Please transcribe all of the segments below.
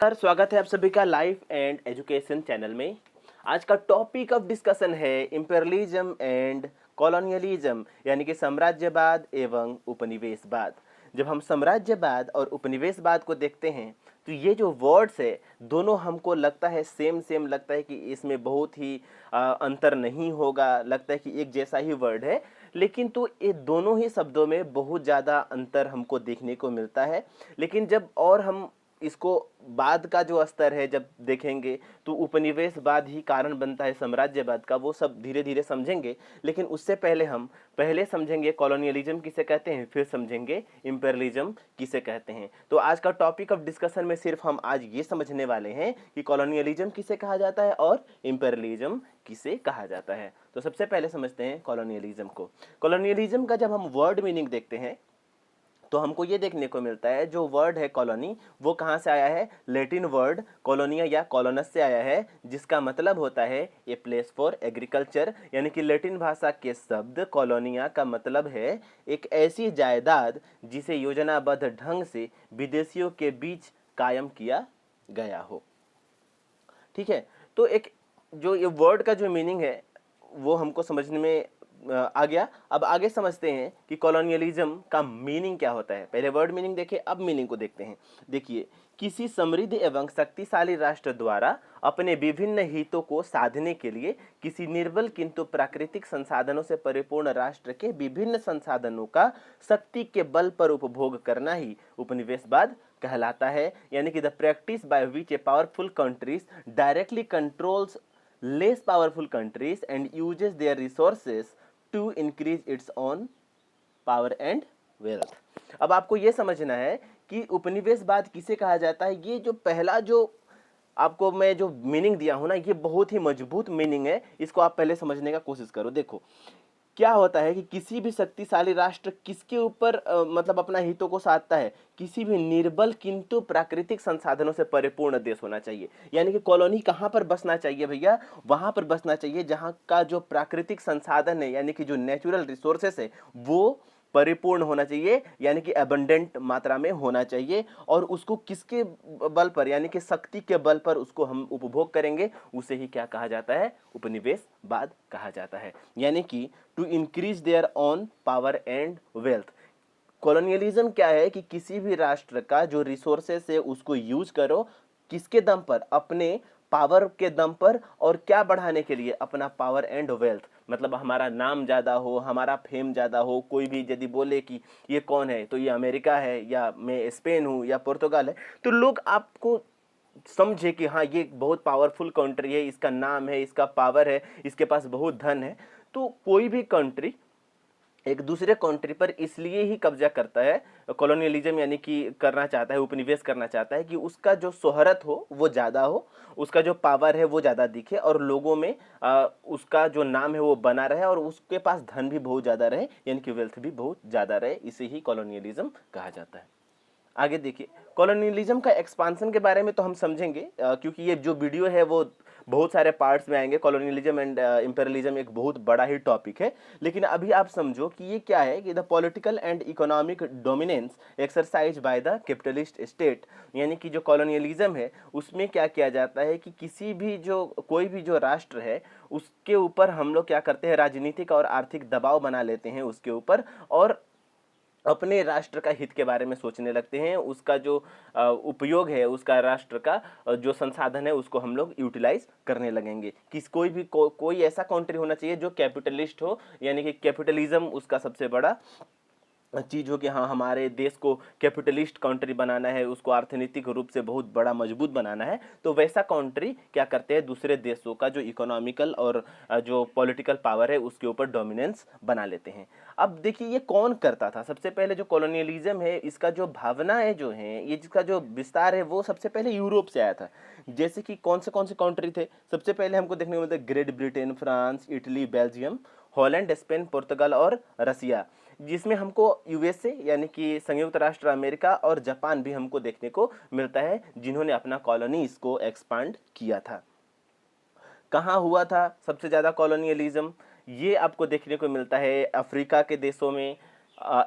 Sir, स्वागत है आप सभी का लाइफ एंड एजुकेशन चैनल में। आज का टॉपिक ऑफ डिस्कशन है इंपीरियलिज्म एंड कॉलोनियलिज्म, यानी कि साम्राज्यवाद एवं उपनिवेशवाद। जब हम साम्राज्यवाद और उपनिवेशवाद को देखते हैं तो ये जो वर्ड्स है दोनों हमको लगता है सेम सेम लगता है कि इसमें बहुत ही अंतर नहीं होगा, लगता है कि एक जैसा ही वर्ड है। लेकिन तो ये दोनों ही शब्दों में बहुत ज़्यादा अंतर हमको देखने को मिलता है। लेकिन जब और हम इसको बाद का जो स्तर है जब देखेंगे तो उपनिवेशवाद ही कारण बनता है साम्राज्यवाद का, वो सब धीरे धीरे समझेंगे। लेकिन उससे पहले हम पहले समझेंगे कॉलोनियलिज्म किसे कहते हैं, फिर समझेंगे इंपीरियलिज्म किसे कहते हैं। तो आज का टॉपिक ऑफ डिस्कशन में सिर्फ हम आज ये समझने वाले हैं कि कॉलोनियलिज्म किसे कहा जाता है और इंपीरियलिज्म किसे कहा जाता है। तो सबसे पहले समझते हैं कॉलोनियलिज्म को। कॉलोनियलिज्म का जब हम वर्ड मीनिंग देखते हैं तो हमको ये देखने को मिलता है जो वर्ड है कॉलोनी, वो कहाँ से आया है, लैटिन वर्ड कॉलोनिया या कॉलोनस से आया है, जिसका मतलब होता है ए प्लेस फॉर एग्रीकल्चर। यानी कि लैटिन भाषा के शब्द कॉलोनिया का मतलब है एक ऐसी जायदाद जिसे योजनाबद्ध ढंग से विदेशियों के बीच कायम किया गया हो। ठीक है, तो एक जो ये वर्ड का जो मीनिंग है वो हमको समझने में आ गया। अब आगे समझते हैं कि कॉलोनियलिज्म का मीनिंग क्या होता है। पहले वर्ड मीनिंग देखे, अब मीनिंग को देखते हैं। देखिए, किसी समृद्ध एवं शक्तिशाली राष्ट्र द्वारा अपने विभिन्न हितों को साधने के लिए किसी निर्बल किंतु प्राकृतिक संसाधनों से परिपूर्ण राष्ट्र के विभिन्न संसाधनों का शक्ति के बल पर उपभोग करना ही उपनिवेशवाद कहलाता है। यानी कि the practice by which a powerful countries directly controls less powerful countries and uses their resources to increase its own power and wealth। अब आपको यह समझना है कि उपनिवेशवाद किसे कहा जाता है। ये जो पहला जो आपको मैं जो मीनिंग दिया हूं ना, ये बहुत ही मजबूत मीनिंग है, इसको आप पहले समझने का कोशिश करो। देखो क्या होता है कि किसी भी शक्तिशाली राष्ट्र किसके ऊपर मतलब अपना हितों को साधता है, किसी भी निर्बल किंतु प्राकृतिक संसाधनों से परिपूर्ण देश होना चाहिए। यानी कि कॉलोनी कहां पर बसना चाहिए भैया, वहां पर बसना चाहिए जहां का जो प्राकृतिक संसाधन है यानी कि जो नेचुरल रिसोर्सेस है वो परिपूर्ण होना चाहिए, यानी कि एबंडेंट मात्रा में होना चाहिए। और उसको किसके बल पर, यानी कि शक्ति के बल पर उसको हम उपभोग करेंगे, उसे ही क्या कहा जाता है, उपनिवेशवाद कहा जाता है। यानी कि to increase their own power and wealth. Colonialism क्या है कि किसी भी राष्ट्र का जो रिसोर्सेस है उसको यूज करो, किसके दम पर, अपने पावर के दम पर। और क्या बढ़ाने के लिए, अपना पावर एंड वेल्थ, मतलब हमारा नाम ज्यादा हो, हमारा फेम ज्यादा हो। कोई भी यदि बोले कि ये कौन है, तो ये अमेरिका है या मैं स्पेन हूं या पुर्तगाल है, तो लोग आपको समझे कि हाँ ये बहुत पावरफुल कंट्री है, इसका नाम है, इसका पावर है, इसके पास बहुत धन है। तो कोई भी कंट्री एक दूसरे कंट्री पर इसलिए ही कब्जा करता है, कॉलोनियलिज्म यानी कि करना चाहता है, उपनिवेश करना चाहता है, कि उसका जो शोहरत हो वो ज़्यादा हो, उसका जो पावर है वो ज़्यादा दिखे और लोगों में उसका जो नाम है वो बना रहे और उसके पास धन भी बहुत ज़्यादा रहे, यानी कि वेल्थ भी बहुत ज़्यादा रहे। इसे ही कॉलोनियलिज्म कहा जाता है। आगे देखिए, कॉलोनियलिज्म का एक्सपांशन के बारे में तो हम समझेंगे क्योंकि ये जो वीडियो है वो बहुत सारे पार्ट्स में आएंगे। कॉलोनियलिज्म एंड इंपीरियलिज्म एक बहुत बड़ा ही टॉपिक है। लेकिन अभी आप समझो कि ये क्या है, कि the political and economic dominance exercise by the capitalist state. यानी कि जो कॉलोनियलिज्म है उसमें क्या किया जाता है कि किसी भी जो कोई भी जो राष्ट्र है उसके ऊपर हम लोग क्या करते हैं, राजनीतिक और आर्थिक दबाव बना लेते हैं उसके ऊपर, और अपने राष्ट्र का हित के बारे में सोचने लगते हैं। उसका जो उपयोग है, उसका राष्ट्र का जो संसाधन है उसको हम लोग यूटिलाइज करने लगेंगे। किस कोई भी कोई ऐसा कंट्री होना चाहिए जो कैपिटलिस्ट हो, यानी कि कैपिटलिज्म उसका सबसे बड़ा चीज हो कि हाँ हमारे देश को कैपिटलिस्ट कंट्री बनाना है, उसको अर्थनीतिक रूप से बहुत बड़ा मजबूत बनाना है। तो वैसा कंट्री क्या करते हैं, दूसरे देशों का जो इकोनॉमिकल और जो पॉलिटिकल पावर है उसके ऊपर डोमिनेंस बना लेते हैं। अब देखिए ये कौन करता था, सबसे पहले जो कॉलोनियलिज्म है इसका जो भावनाएं जो हैं, ये जिसका जो विस्तार है वो सबसे पहले यूरोप से आया था। जैसे कि कौन से कंट्री थे, सबसे पहले हमको देखने को मिलता है Great Britain, France, Italy, Belgium, Holland, Spain, पुर्तगाल और रसिया। जिसमें हमको यूएसए यानी कि संयुक्त राष्ट्र अमेरिका और जापान भी हमको देखने को मिलता है, जिन्होंने अपना कॉलोनीज को एक्सपांड किया था। कहाँ हुआ था सबसे ज़्यादा कॉलोनियलिज्म, ये आपको देखने को मिलता है अफ्रीका के देशों में,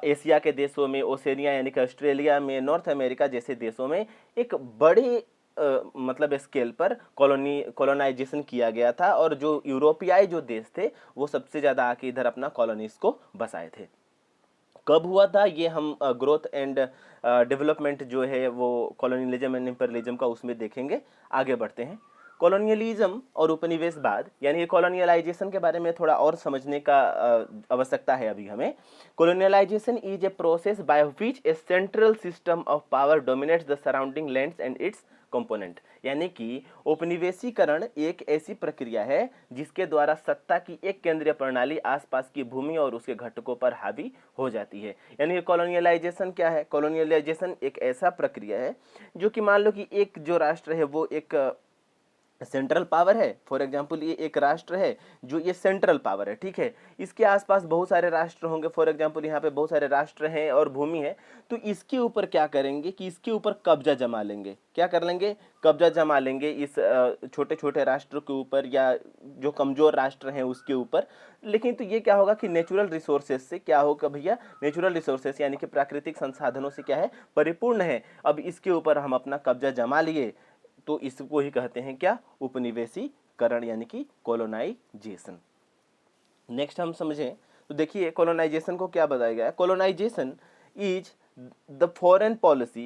एशिया के देशों में, ओसेनिया यानी कि ऑस्ट्रेलिया में, नॉर्थ अमेरिका जैसे देशों में। एक बड़े मतलब स्केल पर कॉलोनाइजेशन किया गया था, और जो यूरोपियाई जो देश थे वो सबसे ज़्यादा आके इधर अपना कॉलोनीज को बसाए थे। कब हुआ था ये हम ग्रोथ एंड डेवलपमेंट जो है वो कॉलोनियलिज्म एंड इंपीरियलिज्म का उसमें देखेंगे। आगे बढ़ते हैं। कॉलोनियलिज्म और उपनिवेशवाद यानी कि कॉलोनियलाइजेशन के बारे में थोड़ा और समझने का आवश्यकता है अभी हमें। Colonialisation is a process by which a central system of power dominates the surrounding lands and its component. यानी कि उपनिवेशीकरण एक ऐसी प्रक्रिया है जिसके द्वारा सत्ता की एक केंद्रीय प्रणाली आसपास की भूमि और उसके घटकों पर हावी हो जाती है। यानी कि कॉलोनियलाइजेशन क्या है? कॉलोनियलाइजेशन एक ऐसा प्रक्रिया है जो कि मान लो कि एक जो राष्ट्र है वो एक सेंट्रल पावर है। फॉर एग्जाम्पल ये एक राष्ट्र है जो ये सेंट्रल पावर है, ठीक है। इसके आसपास बहुत सारे राष्ट्र होंगे, फॉर एग्जाम्पल यहाँ पे बहुत सारे राष्ट्र हैं और भूमि है। तो इसके ऊपर क्या करेंगे कि इसके ऊपर कब्जा जमा लेंगे। क्या कर लेंगे? कब्जा जमा लेंगे इस छोटे छोटे राष्ट्र के ऊपर या जो कमजोर राष्ट्र हैं उसके ऊपर। लेकिन तो ये क्या होगा कि नेचुरल रिसोर्सेज से क्या होगा भैया? नेचुरल रिसोर्सेज यानी कि प्राकृतिक संसाधनों से क्या है? परिपूर्ण है। अब इसके ऊपर हम अपना कब्जा जमा लिए तो इसको ही कहते हैं क्या? उपनिवेशीकरण यानी कि कॉलोनाइजेशन। नेक्स्ट हम समझें तो देखिए कॉलोनाइजेशन को क्या बताया गया है। Colonization is the foreign policy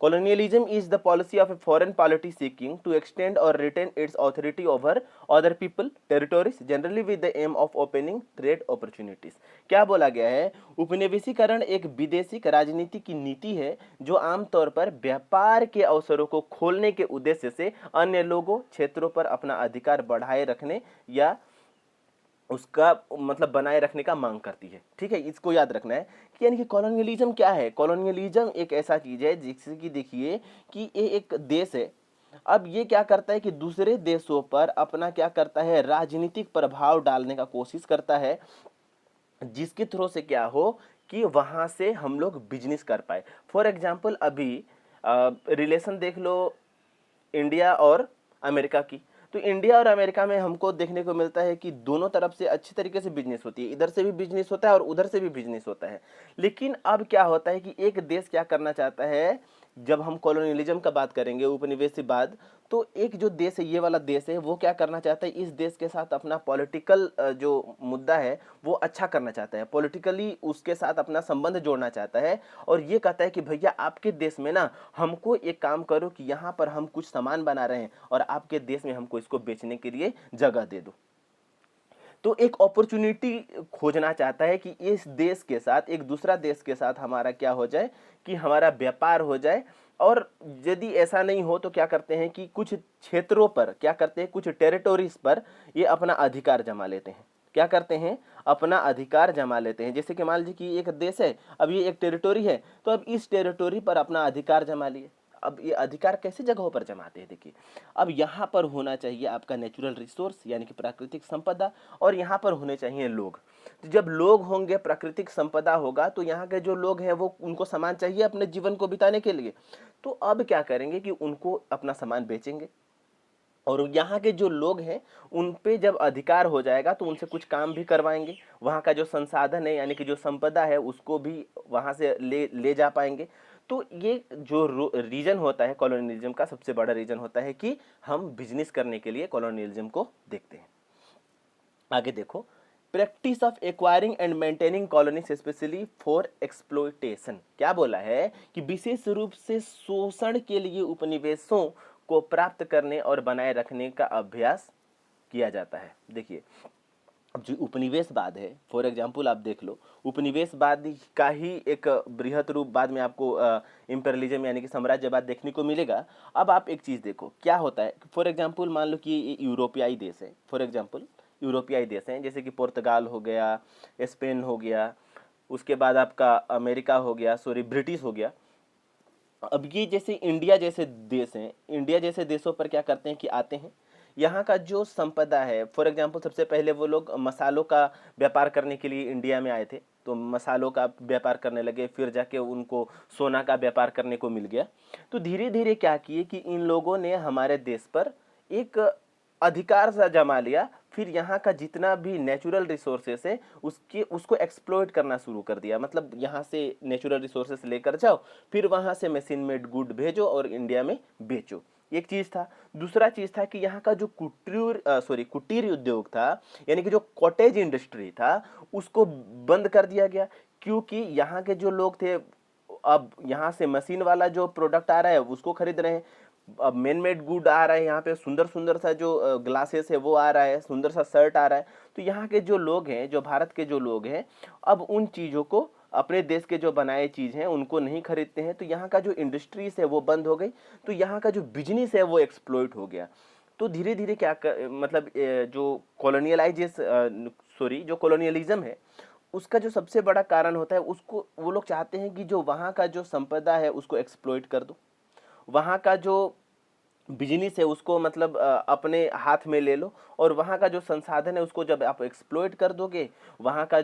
colonialism is the policy of a foreign polity seeking to extend or retain its authority over other people territories generally with the aim of opening trade opportunities। क्या बोला गया है? उपनिवेशीकरण एक विदेशी राजनीति की नीति है जो आमतौर पर व्यापार के अवसरों को खोलने के उद्देश्य से अन्य लोगों क्षेत्रों पर अपना अधिकार बढ़ाए रखने या उसका मतलब बनाए रखने का मांग करती है, ठीक है। इसको याद रखना है कि यानी कि कॉलोनियलिज्म क्या है? कॉलोनियलिज्म एक ऐसा चीज है जिससे कि देखिए कि ये एक देश है। अब ये क्या करता है कि दूसरे देशों पर अपना क्या करता है? राजनीतिक प्रभाव डालने का कोशिश करता है, जिसके थ्रू से क्या हो कि वहां से हम लोग बिजनेस कर पाए। फॉर एग्जाम्पल अभी रिलेशन देख लो इंडिया और अमेरिका की। तो इंडिया और अमेरिका में हमको देखने को मिलता है कि दोनों तरफ से अच्छी तरीके से बिजनेस होती है। इधर से भी बिजनेस होता है और उधर से भी बिजनेस होता है। लेकिन अब क्या होता है कि एक देश क्या करना चाहता है, जब हम कॉलोनियलिज्म का बात करेंगे उपनिवेशवाद, तो एक जो देश है ये वाला देश है वो क्या करना चाहता है? इस देश के साथ अपना पॉलिटिकल जो मुद्दा है वो अच्छा करना चाहता है, पॉलिटिकली उसके साथ अपना संबंध जोड़ना चाहता है। और ये कहता है कि भैया आपके देश में ना हमको एक काम करो कि यहाँ पर हम कुछ सामान बना रहे हैं और आपके देश में हमको इसको बेचने के लिए जगह दे दो। तो एक अपॉर्चुनिटी खोजना चाहता है कि इस देश के साथ एक दूसरा देश के साथ हमारा क्या हो जाए कि हमारा व्यापार हो जाए। और यदि ऐसा नहीं हो तो क्या करते हैं कि कुछ क्षेत्रों पर क्या करते हैं, कुछ टेरिटोरीज पर ये अपना अधिकार जमा लेते हैं। क्या करते हैं? अपना अधिकार जमा लेते हैं। जैसे कि मान लीजिए कि एक देश है, अब ये एक टेरिटोरी है, तो अब इस टेरिटोरी पर अपना अधिकार जमा लिए। अब ये अधिकार कैसे जगहों पर जमाते हैं? देखिए अब यहाँ पर होना चाहिए आपका नेचुरल रिसोर्स यानी कि प्राकृतिक संपदा, और यहाँ पर होने चाहिए लोग। तो जब लोग होंगे, प्राकृतिक संपदा होगा, तो यहाँ के जो लोग हैं वो उनको सामान चाहिए अपने जीवन को बिताने के लिए। तो अब क्या करेंगे कि उनको अपना सामान बेचेंगे, और यहाँ के जो लोग हैं उन पे जब अधिकार हो जाएगा तो उनसे कुछ काम भी करवाएंगे। वहाँ का जो संसाधन है यानी कि जो संपदा है उसको भी वहाँ से ले जा पाएंगे। तो ये जो रीजन होता है कॉलोनियलिज्म का, सबसे बड़ा रीजन होता है कि हम बिजनेस करने के लिए कॉलोनियलिज्म को देखते हैं। आगे देखो, practice of acquiring and maintaining colonies specially for exploitation. क्या बोला है कि विशेष रूप से शोषण के लिए उपनिवेशों को प्राप्त करने और बनाए रखने का अभ्यास किया जाता है। देखिए अब जो उपनिवेशवाद है, फॉर एग्जाम्पल आप देख लो, उपनिवेशवाद का ही एक बृहत रूप बाद में आपको इंपीरियलिज्म यानी कि साम्राज्यवाद देखने को मिलेगा। अब आप एक चीज़ देखो क्या होता है। फॉर एग्जाम्पल मान लो कि ये यूरोपियाई देश है, फॉर एग्जाम्पल यूरोपियाई देश हैं जैसे कि पुर्तगाल हो गया, स्पेन हो गया, उसके बाद आपका अमेरिका हो गया, सॉरी ब्रिटिश हो गया। अब ये जैसे इंडिया जैसे देश हैं, इंडिया जैसे देशों पर क्या करते हैं कि आते हैं, यहाँ का जो संपदा है, फॉर एग्जांपल सबसे पहले वो लोग मसालों का व्यापार करने के लिए इंडिया में आए थे, तो मसालों का व्यापार करने लगे, फिर जाके उनको सोना का व्यापार करने को मिल गया। तो धीरे धीरे क्या किए कि इन लोगों ने हमारे देश पर एक अधिकार सा जमा लिया, फिर यहाँ का जितना भी नेचुरल रिसोर्सेस है उसको एक्सप्लॉइट करना शुरू कर दिया। मतलब यहाँ से नेचुरल रिसोर्सेस लेकर जाओ, फिर वहाँ से मशीन मेड गुड भेजो और इंडिया में बेचो, एक चीज था। दूसरा चीज था कि यहाँ का जो कुटीर उद्योग था, यानी कि जो कॉटेज इंडस्ट्री था, उसको बंद कर दिया गया, क्योंकि यहाँ के जो लोग थे अब यहाँ से मशीन वाला जो प्रोडक्ट आ रहा है उसको खरीद रहे हैं। अब मैन मेड गुड आ रहा है, यहाँ पे सुंदर सुंदर सा जो ग्लासेस है वो आ रहा है, सुंदर सा शर्ट आ रहा है। तो यहाँ के जो लोग हैं, जो भारत के जो लोग हैं, अब उन चीज़ों को, अपने देश के जो बनाए चीज़ हैं उनको नहीं खरीदते हैं। तो यहाँ का जो इंडस्ट्रीज है वो बंद हो गई, तो यहाँ का जो बिजनेस है वो एक्सप्लॉइट हो गया। तो धीरे धीरे मतलब जो जो कॉलोनियलिज्म है उसका जो सबसे बड़ा कारण होता है, उसको वो लोग चाहते हैं कि जो वहाँ का जो संपदा है उसको एक्सप्लॉइट कर दो, वहाँ का जो बिजनेस है उसको मतलब अपने हाथ में ले लो, और वहाँ का जो संसाधन है उसको जब आप एक्सप्लॉइट कर दोगे, वहाँ का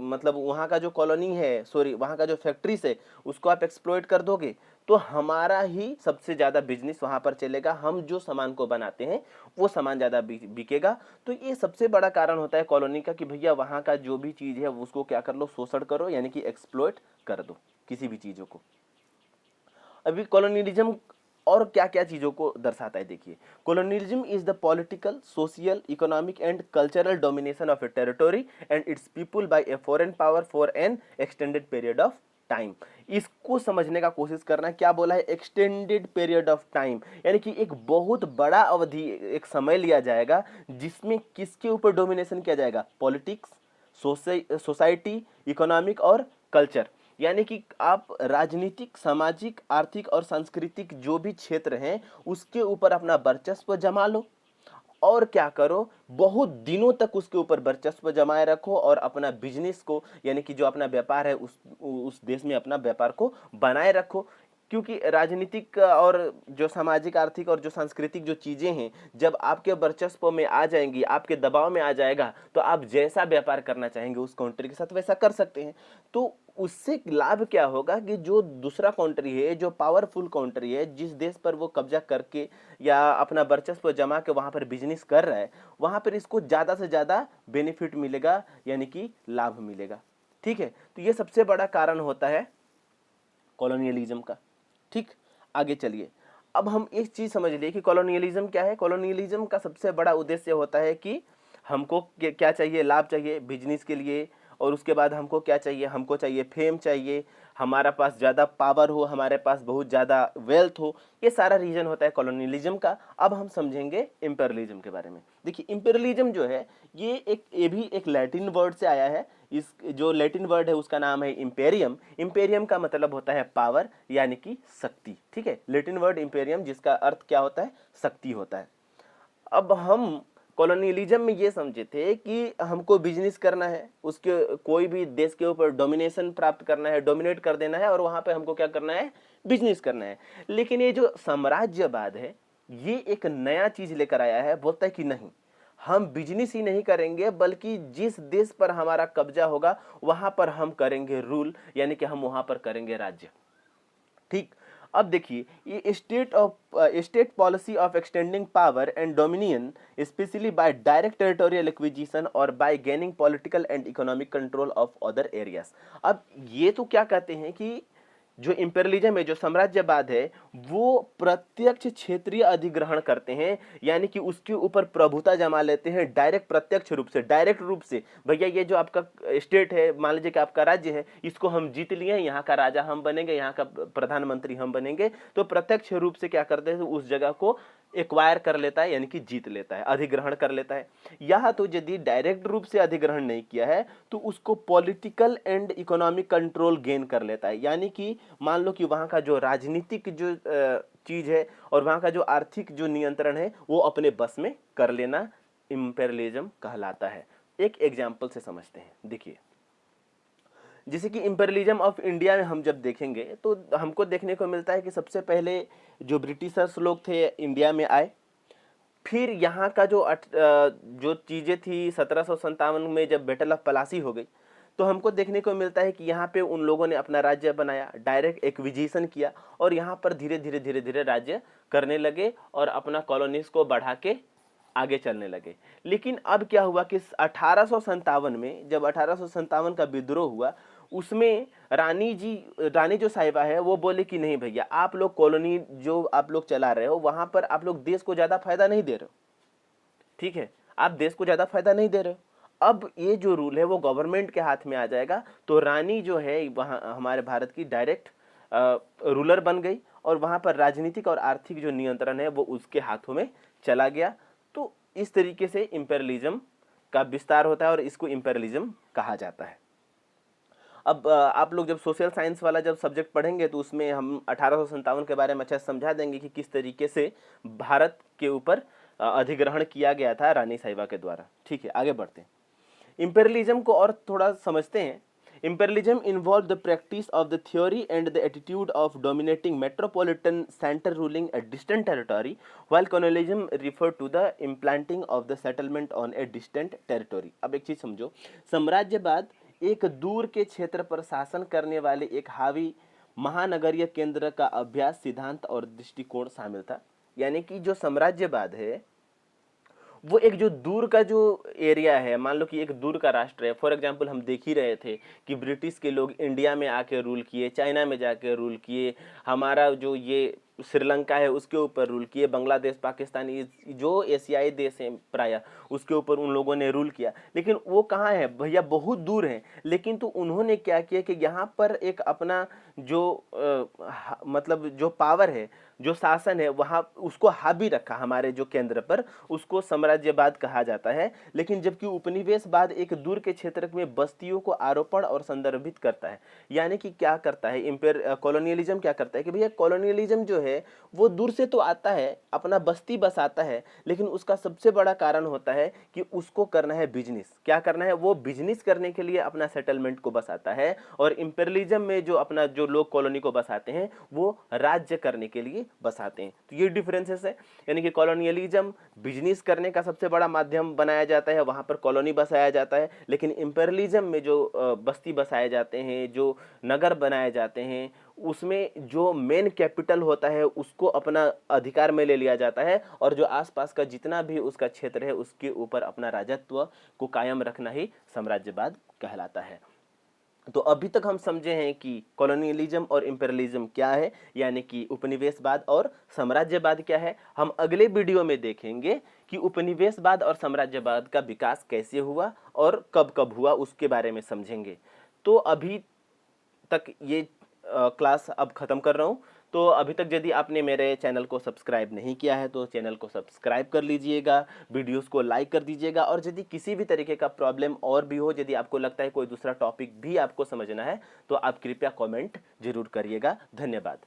मतलब वहाँ का जो कॉलोनी है, वहाँ का जो फैक्ट्रीज है उसको आप एक्सप्लॉइट कर दोगे, तो हमारा ही सबसे ज़्यादा बिजनेस वहाँ पर चलेगा। हम जो सामान को बनाते हैं वो सामान ज़्यादा बिकेगा। तो ये सबसे बड़ा कारण होता है कॉलोनी का कि भैया वहाँ का जो भी चीज़ है उसको क्या कर लो, शोषण करो, यानी कि एक्सप्लॉइट कर दो किसी भी चीज़ों को। अभी कॉलोनियलिज्म और क्या क्या चीज़ों को दर्शाता है, देखिए। Colonialism is the political, social, economic and cultural domination of a territory and its people by a foreign power for an extended period of time. इसको समझने का कोशिश करना, क्या बोला है, एक्सटेंडेड पीरियड ऑफ टाइम, यानी कि एक बहुत बड़ा अवधि, एक समय लिया जाएगा जिसमें किसके ऊपर डोमिनेशन किया जाएगा, पॉलिटिक्स, सोसाइटी, इकोनॉमिक और कल्चर। यानी कि आप राजनीतिक, सामाजिक, आर्थिक और सांस्कृतिक जो भी क्षेत्र हैं उसके ऊपर अपना वर्चस्व जमा लो, और क्या करो, बहुत दिनों तक उसके ऊपर वर्चस्व जमाए रखो, और अपना बिजनेस को, यानी कि जो अपना व्यापार है उस देश में अपना व्यापार को बनाए रखो। क्योंकि राजनीतिक और जो सामाजिक, आर्थिक और जो सांस्कृतिक जो चीज़ें हैं जब आपके वर्चस्व में आ जाएंगी, आपके दबाव में आ जाएगा, तो आप जैसा व्यापार करना चाहेंगे उस कंट्री के साथ वैसा कर सकते हैं। तो उससे लाभ क्या होगा कि जो दूसरा कंट्री है, जो पावरफुल कंट्री है, जिस देश पर वो कब्जा करके या अपना वर्चस्व जमा के वहाँ पर बिजनेस कर रहा है, वहाँ पर इसको ज़्यादा से ज़्यादा बेनिफिट मिलेगा, यानी कि लाभ मिलेगा। ठीक है, तो ये सबसे बड़ा कारण होता है कॉलोनियलिज्म का। ठीक, आगे चलिए। अब हम एक चीज़ समझ लिए कि कॉलोनियलिज्म क्या है। कॉलोनियलिज्म का सबसे बड़ा उद्देश्य होता है कि हमको क्या चाहिए, लाभ चाहिए बिजनेस के लिए, और उसके बाद हमको क्या चाहिए, हमको चाहिए फेम चाहिए, हमारा पास ज़्यादा पावर हो, हमारे पास बहुत ज़्यादा वेल्थ हो, ये सारा रीजन होता है कॉलोनियलिज्म का। अब हम समझेंगे इंपेरियलिज्म के बारे में। देखिए, इंपेरियलिज्म जो है ये भी एक लैटिन वर्ड से आया है। इस जो लैटिन वर्ड है उसका नाम है इंपेरियम। इंपेरियम का मतलब होता है पावर, यानी कि शक्ति। ठीक है, लैटिन वर्ड इंपेरियम, जिसका अर्थ क्या होता है, शक्ति होता है। अब हम कॉलोनियलिज्म में ये समझे थे कि हमको बिजनेस करना है, उसके कोई भी देश के ऊपर डोमिनेशन प्राप्त करना है, डोमिनेट कर देना है, और वहां पे हमको क्या करना है, बिजनेस करना है। लेकिन ये जो साम्राज्यवाद है ये एक नया चीज लेकर आया है। बोलता है कि नहीं, हम बिजनेस ही नहीं करेंगे, बल्कि जिस देश पर हमारा कब्जा होगा वहां पर हम करेंगे रूल, यानी कि हम वहां पर करेंगे राज्य। ठीक, अब देखिए, ये state policy of extending power and dominion specially by direct territorial acquisition और by gaining political and economic control of other areas. अब ये तो क्या कहते हैं कि जो इंपेरियलिज्म है, जो साम्राज्यवाद है, वो प्रत्यक्ष क्षेत्रीय अधिग्रहण करते हैं, यानी कि उसके ऊपर प्रभुता जमा लेते हैं डायरेक्ट, प्रत्यक्ष रूप से, डायरेक्ट रूप से। भैया ये जो आपका स्टेट है, मान लीजिए कि आपका राज्य है, इसको हम जीत लिए हैं, यहाँ का राजा हम बनेंगे, यहाँ का प्रधानमंत्री हम बनेंगे, तो प्रत्यक्ष रूप से क्या करते हैं, उस जगह को एक्वायर कर लेता है, यानी कि जीत लेता है, अधिग्रहण कर लेता है। यहाँ तो यदि डायरेक्ट रूप से अधिग्रहण नहीं किया है तो उसको political and economic control gain कर लेता है, यानी कि मान लो कि वहाँ का जो राजनीतिक जो चीज है और वहाँ का जो आर्थिक जो नियंत्रण है वो अपने बस में कर लेना इंपेरियलिज्म कहलाता है। एक एग्जाम्पल से समझते हैं। देखिए, जैसे कि इंपेरियलिज्म ऑफ इंडिया में हम जब देखेंगे तो हमको देखने को मिलता है कि सबसे पहले जो ब्रिटिशर्स लोग थे इंडिया में आए, फिर यहाँ का जो चीज़ें थी 1757 में जब बैटल ऑफ पलासी हो गई, तो हमको देखने को मिलता है कि यहाँ पे उन लोगों ने अपना राज्य बनाया, डायरेक्ट एक्विजिशन किया और यहाँ पर धीरे धीरे धीरे धीरे राज्य करने लगे और अपना कॉलोनीज को बढ़ा के आगे चलने लगे। लेकिन अब क्या हुआ कि 1857 में जब 1857 का विद्रोह हुआ, उसमें रानी जो साहिबा है वो बोले कि नहीं भैया, आप लोग कॉलोनी जो आप लोग चला रहे हो वहां पर आप लोग देश को ज्यादा फायदा नहीं दे रहे हो, ठीक है, आप देश को ज्यादा फायदा नहीं दे रहे हो। अब ये जो रूल है वो गवर्नमेंट के हाथ में आ जाएगा। तो रानी जो है वहाँ हमारे भारत की डायरेक्ट रूलर बन गई और वहां पर राजनीतिक और आर्थिक जो नियंत्रण है वो उसके हाथों में चला गया। तो इस तरीके से इंपेरियलिज्म का विस्तार होता है और इसको इंपेरियलिज्म कहा जाता है। अब आप लोग जब सोशल साइंस वाला जब सब्जेक्ट पढ़ेंगे तो उसमें हम 1857 के बारे में अच्छा समझा देंगे कि किस तरीके से भारत के ऊपर अधिग्रहण किया गया था रानी साहिबा के द्वारा। ठीक है, आगे बढ़ते हैं। इंपेरियलिज्म को और थोड़ा समझते हैं। Imperialism involved the practice of the theory and the attitude of dominating metropolitan center ruling a distant territory, while colonialism referred to the implanting of the settlement on a distant territory. अब एक चीज समझो, साम्राज्यवाद एक दूर के क्षेत्र पर शासन करने वाले एक हावी महानगरीय केंद्र का अभ्यास, सिद्धांत और दृष्टिकोण शामिल था। यानी कि जो साम्राज्यवाद है वो एक जो दूर का जो एरिया है, मान लो कि एक दूर का राष्ट्र है। फॉर एग्जांपल हम देख ही रहे थे कि ब्रिटिश के लोग इंडिया में आके रूल किए, चाइना में जाके रूल किए, हमारा जो ये श्रीलंका है उसके ऊपर रूल किए, बांग्लादेश, पाकिस्तान, ये जो एशियाई देश हैं प्रायः उसके ऊपर उन लोगों ने रूल किया। लेकिन वो कहाँ है भैया, बहुत दूर है। लेकिन तो उन्होंने क्या किया कि यहाँ पर एक अपना जो मतलब जो पावर है, जो शासन है, वहाँ उसको हावी रखा हमारे जो केंद्र पर, उसको साम्राज्यवाद कहा जाता है। लेकिन जबकि उपनिवेशवाद एक दूर के क्षेत्र में बस्तियों को आरोपण और संदर्भित करता है। यानी कि क्या करता है कॉलोनियलिज्म, क्या करता है कि भैया कॉलोनियलिज्म जो है वो दूर से तो आता है, अपना बस्ती बसाता है, लेकिन उसका सबसे बड़ा कारण होता है कि उसको करना है बिजनेस। क्या करना है, वो बिजनेस करने के लिए अपना सेटलमेंट को बसाता है। और इंपेरियलिज्म में जो अपना जो लोग कॉलोनी को बसाते हैं वो राज्य करने के लिए बसाते हैं। तो ये डिफरेंसेस है। यानी कि कॉलोनियलिज्म बिजनेस करने का सबसे बड़ा माध्यम बनाया जाता है, वहां पर कॉलोनी बसाया जाता है। लेकिन इंपेरियलिज्म में जो बस्ती बसाए जाते हैं, जो नगर बनाए जाते हैं, उसमें जो मेन कैपिटल होता है उसको अपना अधिकार में ले लिया जाता है और जो आसपास का जितना भी उसका क्षेत्र है उसके ऊपर अपना राजत्व को कायम रखना ही साम्राज्यवाद कहलाता है। तो अभी तक हम समझे हैं कि कॉलोनियलिज्म और इंपेरियलिज्म क्या है, यानी कि उपनिवेशवाद और साम्राज्यवाद क्या है। हम अगले वीडियो में देखेंगे कि उपनिवेशवाद और साम्राज्यवाद का विकास कैसे हुआ और कब कब हुआ, उसके बारे में समझेंगे। तो अभी तक ये क्लास अब ख़त्म कर रहा हूँ। तो अभी तक यदि आपने मेरे चैनल को सब्सक्राइब नहीं किया है तो चैनल को सब्सक्राइब कर लीजिएगा, वीडियोस को लाइक कर दीजिएगा। और यदि किसी भी तरीके का प्रॉब्लम और भी हो, यदि आपको लगता है कोई दूसरा टॉपिक भी आपको समझना है, तो आप कृपया कमेंट जरूर करिएगा। धन्यवाद।